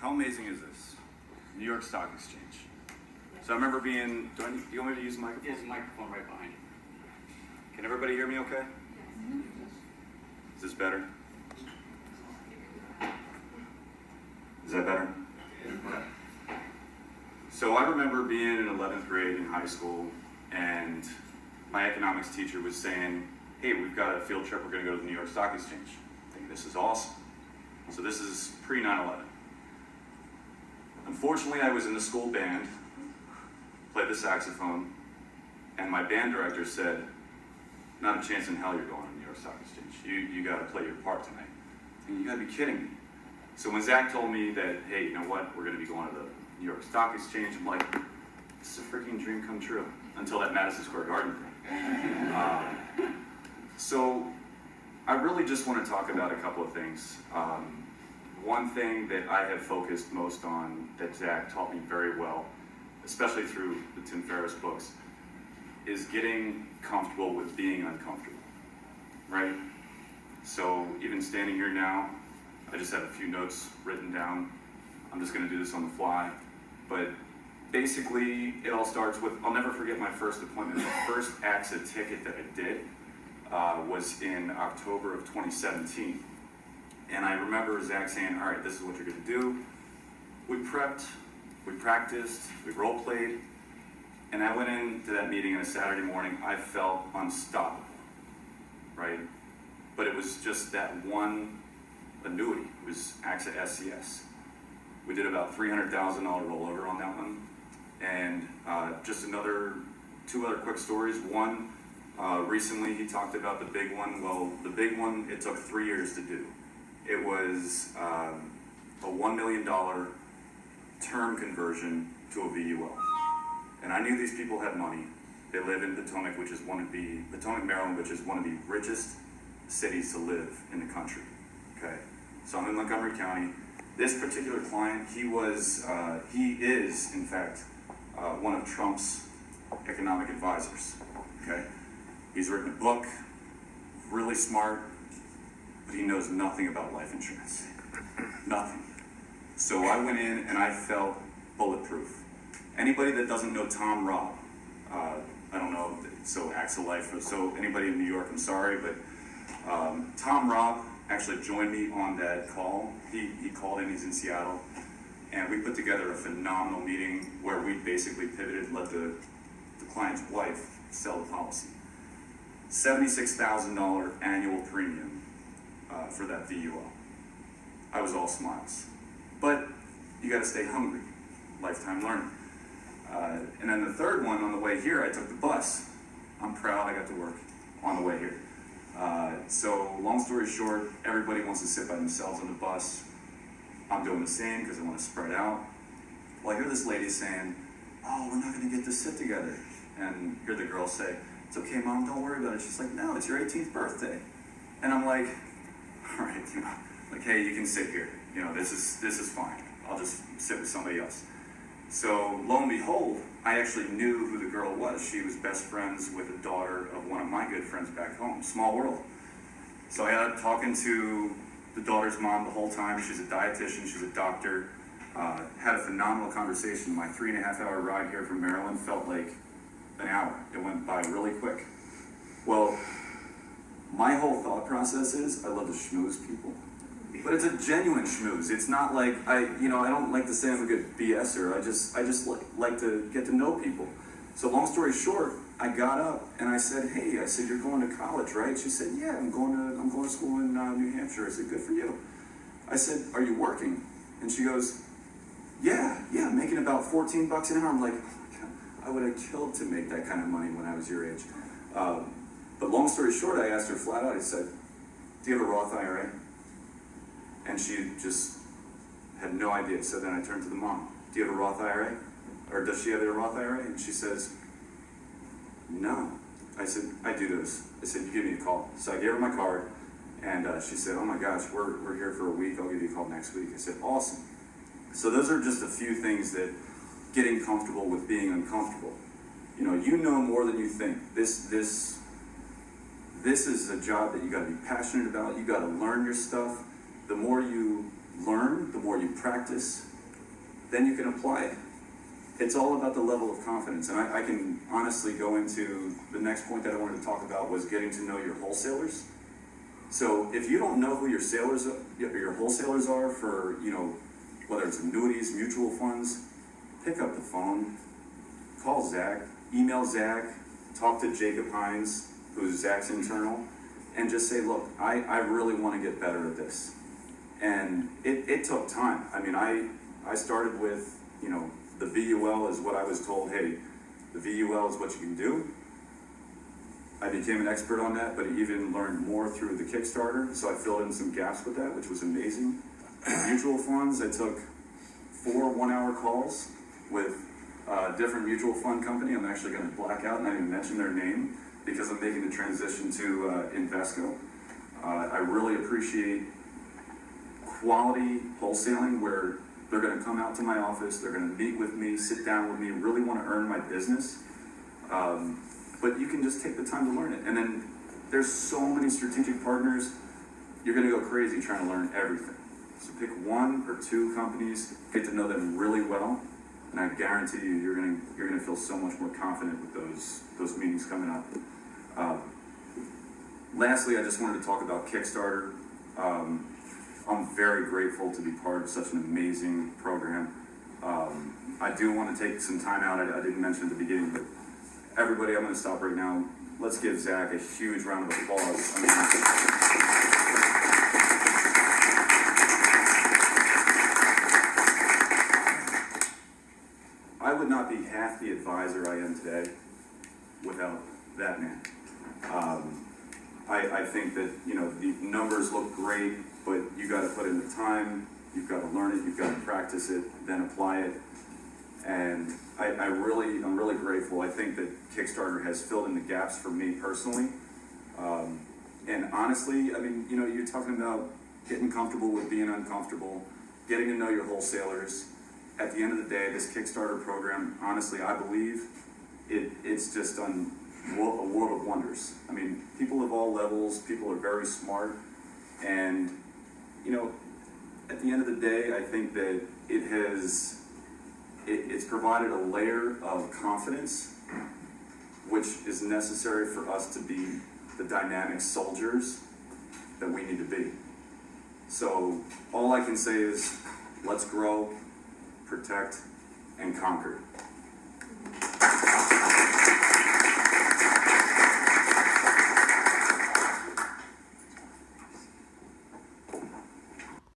How amazing is this? New York Stock Exchange. So I remember being, do you want me to use the microphone? There's a microphone right behind you. Can everybody hear me okay? Is this better? Is that better? So I remember being in 11th grade in high school, and my economics teacher was saying, hey, we've got a field trip, we're going to go to the New York Stock Exchange. I think this is awesome. So this is pre-9/11. Unfortunately, I was in the school band, played the saxophone, and my band director said, not a chance in hell you're going to the New York Stock Exchange. You got to play your part tonight. And you got to be kidding me. So when Zach told me that, hey, you know what, we're going to be going to the New York Stock Exchange, I'm like, this is a freaking dream come true. Until that Madison Square Garden thing. So I really just want to talk about a couple of things. One thing that I have focused most on that Zach taught me very well, especially through the Tim Ferriss books, is getting comfortable with being uncomfortable, right? So even standing here now, I just have a few notes written down. I'm just going to do this on the fly. But basically, it all starts with, I'll never forget my first appointment. The first AXA ticket that I did was in October of 2017. And I remember Zach saying, all right, this is what you're going to do. We prepped, we practiced, we role played. And I went into that meeting on a Saturday morning. I felt unstoppable, right? But it was just that one annuity. It was AXA SCS. We did about $300,000 rollover on that one. And just two other quick stories. One, recently he talked about the big one. Well, the big one, it took 3 years to do. It was a $1 million term conversion to a VUL. And I knew these people had money. They live in Potomac, Potomac, Maryland, which is one of the richest cities to live in the country. Okay, so I'm in Montgomery County. This particular client, he is, in fact, one of Trump's economic advisors. Okay, he's written a book, really smart, but he knows nothing about life insurance. Nothing. So I went in and I felt bulletproof. Anybody that doesn't know Tom Robb, I don't know, so AXA Life, so anybody in New York, I'm sorry, but Tom Robb actually joined me on that call. He called in, he's in Seattle, and we put together a phenomenal meeting where we basically pivoted, let the client's wife sell the policy. $76,000 annual premium for that VUL. I was all smiles. But you gotta stay hungry, lifetime learning. And then the third one, on the way here, I took the bus. I'm proud I got to work on the way here. So long story short, everybody wants to sit by themselves on the bus. I'm doing the same because I want to spread out. Well, I hear this lady saying, oh, we're not going to get to sit together. And hear the girl say, it's okay, Mom, don't worry about it. She's like, no, it's your 18th birthday. And I'm like, all right, like, hey, you can sit here. This is fine. I'll just sit with somebody else. So lo and behold, I actually knew who the girl was. She was best friends with the daughter of one of my good friends back home. Small world. So I ended up talking to the daughter's mom the whole time. She's a dietitian, she's a doctor. Had a phenomenal conversation. My 3.5-hour ride here from Maryland felt like an hour. It went by really quick. Well, my whole thought process is I love to schmooze people. But it's a genuine schmooze. It's not like I don't like to say I'm a good BSer. I just like to get to know people. So long story short, I got up and I said, "Hey," "you're going to college, right?" She said, "Yeah, I'm going to school in New Hampshire." I said, "Good for you." I said, "Are you working?" And she goes, "Yeah, I'm making about $14 an hour." I'm like, "Oh my God, I would have killed to make that kind of money when I was your age." But long story short, I asked her flat out. I said, "Do you have a Roth IRA?" And she just had no idea. So then I turned to the mom. "Do you have a Roth IRA? Or does she have a Roth IRA?" And she says, "No." I said, "I do those." I said, "You give me a call." So I gave her my card, and she said, "Oh my gosh, we're here for a week. I'll give you a call next week." I said, "Awesome." So those are just a few things that getting comfortable with being uncomfortable. You know more than you think. This is a job that you got to be passionate about. You got to learn your stuff. The more you learn, the more you practice, then you can apply it. It's all about the level of confidence. And I can honestly go into the next point that I wanted to talk about was getting to know your wholesalers. So if you don't know who your wholesalers are for, whether it's annuities, mutual funds, pick up the phone, call Zach, email Zach, talk to Jacob Hines, who's Zach's internal, and just say, look, I really want to get better at this. And it took time. I mean, I started with, the VUL is what I was told, hey, the VUL is what you can do. I became an expert on that, but I even learned more through the Kickstarter, so I filled in some gaps with that, which was amazing. Mutual funds, I took 4 one-hour calls with a different mutual fund company. I'm actually going to black out and not even mention their name because I'm making the transition to Invesco. I really appreciate quality wholesaling where they're going to come out to my office, they're going to meet with me, sit down with me, really want to earn my business. But you can just take the time to learn it. And then there's so many strategic partners, you're going to go crazy trying to learn everything. So pick 1 or 2 companies, get to know them really well, and I guarantee you, you're going to feel so much more confident with those meetings coming up. Lastly, I just wanted to talk about Kickstarter. I'm very grateful to be part of such an amazing program. I do want to take some time out. I didn't mention at the beginning, but everybody, I'm going to stop right now. Let's give Zach a huge round of applause. I would not be half the advisor I am today without that man. I think that, the numbers look great, but you got to put in the time, you've got to learn it, you've got to practice it, then apply it. And I'm really grateful. I think that Kickstarter has filled in the gaps for me personally. And honestly, you're talking about getting comfortable with being uncomfortable, getting to know your wholesalers. At the end of the day, this Kickstarter program, honestly, I believe it's just done a world of wonders. People of all levels, people are very smart, and at the end of the day, I think that it's provided a layer of confidence, which is necessary for us to be the dynamic soldiers that we need to be. So all I can say is, let's grow, protect, and conquer.